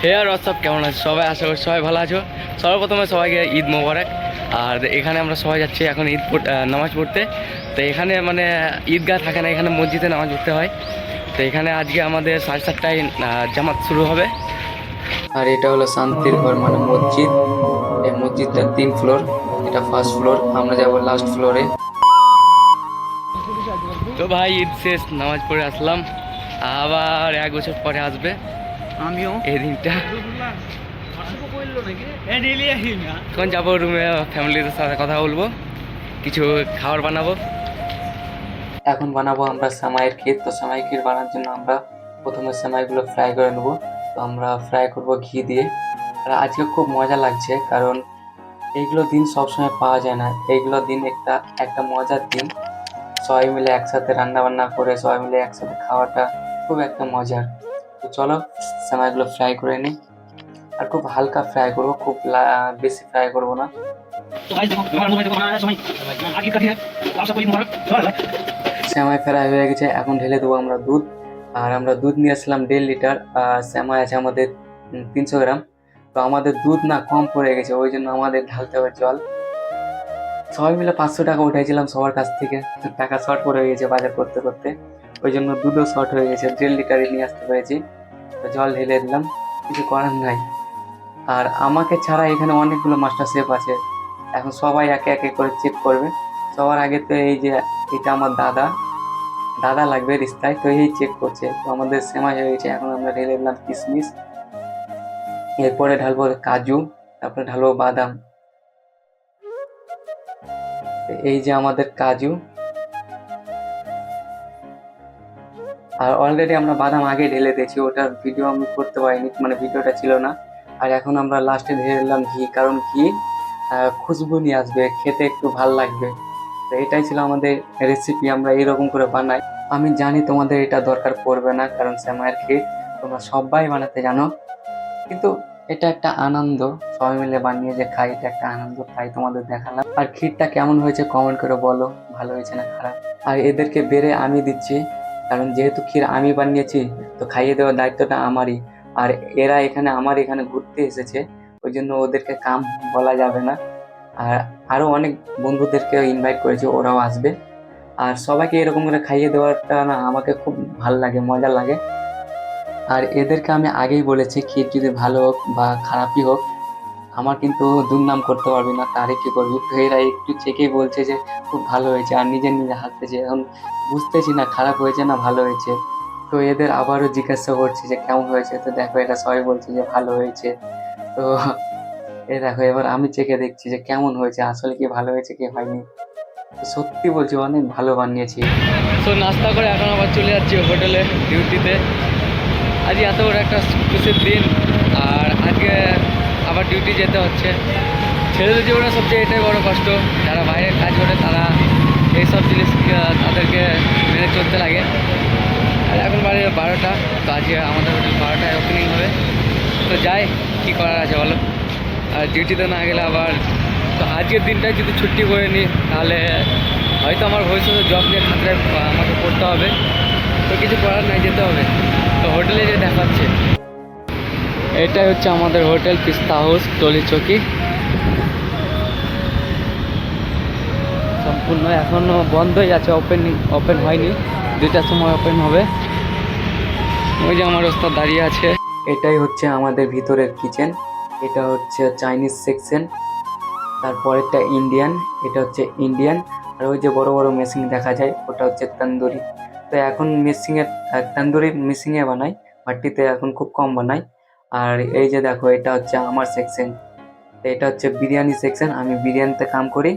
হে আর WhatsApp, কেমন আছো সবাই? আশা করি সবাই ভালো আছো। সর্বপ্রথমে সবাইকে ঈদ মোবারক। আর এখানে আমরা সবাই যাচ্ছি এখন নামাজ পড়তে। তো এখানে মানে ঈদগাহ থাকে না, এখানে মসজিদে নামাজ পড়তে হয়। তো এখানে আজকে আমাদের 7:30টায় জামাত শুরু হবে। আর এটা হলো শান্তির ঘর মানে মসজিদ। এই মসজিদটা 3 ফ্লোর, এটা ফার্স্ট ফ্লোর, আমরা যাবো লাস্ট ফ্লোরে। তো ভাই ঈদ শেষ, নামাজ পড়ে আসলাম। আবার 1 বছর পরে আসবে আমিও এই দিনটা। এখন যাবো রুমে, ফ্যামিলির সাথে কথা বলবো, কিছু খাবার বানাবো। এখন বানাবো আমরা সেমাইয়ের ক্ষীর। তো সেমাই ক্ষীর বানানোর জন্য আমরা প্রথমে সেমাইগুলো ফ্রাই করে নেবো। তো আমরা ফ্রাই করব ঘি দিয়ে। আর আজকে খুব মজা লাগছে, কারণ এইগুলো দিন সবসময় পাওয়া যায় না। এইগুলো দিন একটা একটা মজার দিন। সবাই মিলে একসাথে রান্না বান্না করে সবাই মিলে একসাথে খাওয়াটা খুব একটা মজার। তো চলো সেমাইগুলো ফ্রাই করে নিই। আর খুব হালকা ফ্রাই করবো, খুব বেশি ফ্রাই করবো না। সেমাই ফ্রাই হয়ে গেছে, এখন ঢেলে দেবো আমরা দুধ। আর আমরা দুধ নিয়ে আসলাম 1.5 লিটার। সেমাই আছে আমাদের 300 গ্রাম। তো আমাদের দুধ না কম পড়ে গেছে, ওই জন্য আমাদের ঢালতে হবে জল। সবাই মিলে 500 টাকা উঠাইছিলাম সবার কাছ থেকে, টাকা শর্ট পড়ে গেছে বাজার করতে করতে, ওই জন্য দুধও শর্ট হয়ে গেছে। 1.5 লিটারই নিয়ে আসতে পেরেছি। তো জল ঢেলে দিলাম, কিছু করার নাই। আর আমাকে ছাড়া এখানে অনেকগুলো মাস্টার শেফ আছে, এখন সবাই একে একে করে চেক করবে। সবার আগে তো এই যে এটা আমার দাদা, দাদা লাগবে রিস্তায়, তো এই চেক করছে। তো আমাদের সেমাই হয়ে গেছে, এখন আমরা ঢেলে দিলাম কিশমিশ, এরপরে ঢালবো কাজু, তারপরে ঢালবো বাদাম। এই যে আমাদের কাজু। আর অলরেডি আমরা বাদাম আগে ঢেলে দিয়েছি, ওটার ভিডিও আমি করতে পারিনি, মানে ভিডিওটা ছিল না। আর এখন আমরা লাস্টে ঢেলে দিলাম ঘি, কারণ ঘি খুশবু নিয়ে আসবে, খেতে একটু ভাল লাগবে। তো এটাই ছিল আমাদের রেসিপি, আমরা এইরকম করে বানাই। আমি জানি তোমাদের এটা দরকার পড়বে না, কারণ সেমাইয়ের ক্ষীর তোমরা সবাই বানাতে জানো, কিন্তু এটা একটা আনন্দ, সবাই মিলে বানিয়ে যে খাই এটা একটা আনন্দ, তাই তোমাদের দেখালাম। আর ক্ষীরটা কেমন হয়েছে কমেন্ট করে বলো, ভালো হয়েছে না খারাপ। আর এদেরকে বেড়ে আমি দিচ্ছি, কারণ যেহেতু ক্ষীর আমি বানিয়েছি, তো খাইয়ে দেওয়ার দায়িত্বটা আমারই। আর এরা এখানে আমার এখানে ঘুরতে এসেছে, ওই জন্য ওদেরকে কাম বলা যাবে না। আর আরো অনেক বন্ধুদেরকে ইনভাইট করেছি, ওরাও আসবে। আর সবাইকে এরকম করে খাইয়ে দেওয়াটা না আমাকে খুব ভালো লাগে, মজা লাগে। আর এদেরকে আমি আগেই বলেছি, ক্ষীর যদি ভালো হোক বা খারাপই হোক, আমার কিন্তু দুর্নাম করতে পারবি না, তারে কি করবি। তো এরা একটু চেকেই বলছে যে খুব ভালো হয়েছে, আর নিজে নিজে হাসতেছে। এখন বুঝতেছি না খারাপ হয়েছে না ভালো হয়েছে। তো এদের আবারও জিজ্ঞাসা করছে যে কেমন হয়েছে, তো দেখো এটা সবাই বলছে যে ভালো হয়েছে। তো এই দেখো এবার আমি চেখে দেখছি যে কেমন হয়েছে, আসলে কি ভালো হয়েছে কি হয়নি। তো সত্যি বলছি অনেক ভালো বানিয়েছি। তো নাস্তা করে এখন আবার চলে যাচ্ছি হোটেলে ডিউটিতে। আজ এত বড় একটা খুশির দিন, আর আজকে আবার ডিউটি যেতে হচ্ছে। ছেলেদের জীবনে সবচেয়ে এটাই বড় কষ্ট, যারা বাইরে কাজ করে তারা এইসব জিনিস তাদেরকে মেনে চলতে লাগে। আর এখন বাজে 12টা, তো আজকে আমাদের হোটেল 12টায় ওপেনিং হবে। তো যাই, কী করার আছে বলো। আর ডিউটিতে না গেলে আবার, তো আজকের দিনটাই যদি ছুটি করে নিই তাহলে হয়তো আমার ভবিষ্যতে জব নিয়ে খাতরায় আমাকে পড়তে হবে। তো কিছু করার নাই, যেতে হবে। তো হোটেলে যে দেখাচ্ছে, এটাই হচ্ছে আমাদের হোটেল পিস্তা হাউস, টলি চকি। সম্পূর্ণ এখনও বন্ধই আছে, ওপেন হয়নি, 2টার সময় ওপেন হবে। ওই যে আমার ওস্তাদ দাঁড়িয়ে আছে। এটাই হচ্ছে আমাদের ভিতরের কিচেন, এটা হচ্ছে চাইনিজ সেকশন, তারপরেরটা ইন্ডিয়ান, এটা হচ্ছে ইন্ডিয়ান। আর ওই যে বড় বড় মেশিন দেখা যায় ওটা হচ্ছে তন্দুরি। তো এখন তন্দুরি মেশিনে বানাই, ভাট্টিতে এখন খুব কম বানাই। আর এই যে দেখো এটা হচ্ছে আমার সেকশন, এটা হচ্ছে বিরিয়ানি সেকশন, আমি বিরিয়ানিতে কাম করি।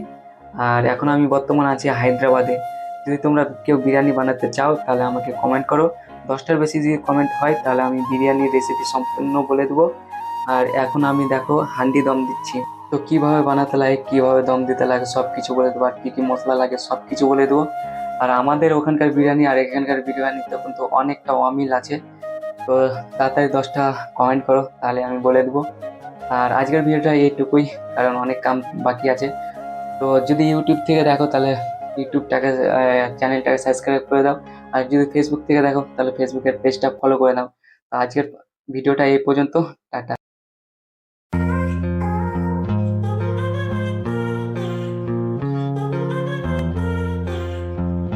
আর এখন আমি বর্তমান আছি হায়দ্রাবাদে। যদি তোমরা কেউ বিরিয়ানি বানাতে চাও তাহলে আমাকে কমেন্ট করো, 10টার বেশি যদি কমেন্ট হয় তাহলে আমি বিরিয়ানির রেসিপি সম্পূর্ণ বলে দেবো। আর এখন আমি দেখো হান্ডি দম দিচ্ছি, তো কিভাবে বানাতে লাগে, কিভাবে দম দিতে লাগে সব কিছু বলে দেবো, আর কী কী মশলা লাগে সব কিছু বলে দেবো। আর আমাদের ওখানকার বিরিয়ানি আর এখানকার বিরিয়ানিতে কিন্তু অনেকটা অমিল আছে। তো তাড়াতাড়ি 10টা কমেন্ট করো, তাহলে আমি বলে দেবো। আর আজকের ভিডিওটা এইটুকুই, কারণ অনেক কাম বাকি আছে। তো যদি ইউটিউব থেকে দেখো তাহলে ইউটিউবটাকে চ্যানেলটাকে সাবস্ক্রাইব করে দাও। আর যদি ফেসবুক থেকে দেখো তাহলে ফেসবুকের পেজটা ফলো করে দাও। তো আজকের ভিডিওটা এই পর্যন্ত। টাটা।